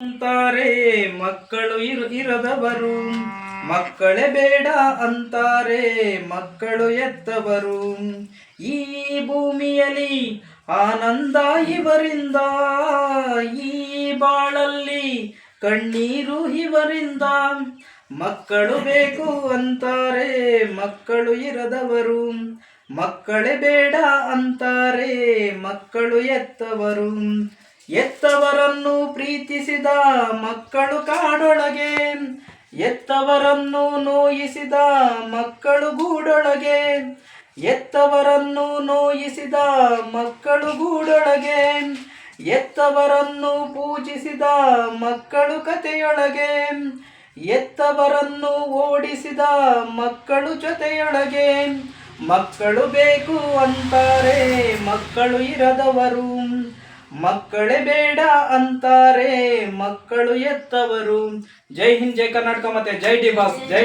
ಅಂತಾರೆ ಮಕ್ಕಳು ಇರದವರು, ಮಕ್ಕಳೇ ಬೇಡ ಅಂತಾರೆ ಮಕ್ಕಳು ಎತ್ತವರು. ಈ ಭೂಮಿಯಲ್ಲಿ ಆನಂದ ಇವರಿಂದ, ಈ ಬಾಳಲ್ಲಿ ಕಣ್ಣೀರು ಇವರಿಂದ. ಮಕ್ಕಳು ಬೇಕು ಅಂತಾರೆ ಮಕ್ಕಳು ಇರದವರು, ಮಕ್ಕಳೇ ಬೇಡ ಅಂತಾರೆ ಮಕ್ಕಳು ಎತ್ತವರು. ಎತ್ತವರನ್ನು ಪ್ರೀತಿಸಿದ ಮಕ್ಕಳು ಕಾಡೊಳಗೆ, ಎತ್ತವರನ್ನು ನೋಯಿಸಿದ ಮಕ್ಕಳು ಗೂಡೊಳಗೆ. ಎತ್ತವರನ್ನು ನೋಯಿಸಿದ ಮಕ್ಕಳು ಗೂಡೊಳಗೆ, ಎತ್ತವರನ್ನು ಪೂಜಿಸಿದ ಮಕ್ಕಳು ಕಥೆಯೊಳಗೆ. ಎತ್ತವರನ್ನು ಓಡಿಸಿದ ಮಕ್ಕಳು ಜೊತೆಯೊಳಗೆ. ಮಕ್ಕಳು ಬೇಕು ಅಂತಾರೆ ಮಕ್ಕಳು ಇರದವರು, ಮಕ್ಕಳೇ ಬೇಡ ಅಂತಾರೆ ಮಕ್ಕಳು ಎತ್ತವರು. ಜೈ ಹಿಂದ್, ಜೈ ಕರ್ನಾಟಕ, ಮತ್ತೆ ಜೈ ಡಿ ಬಾಸ್, ಜೈ.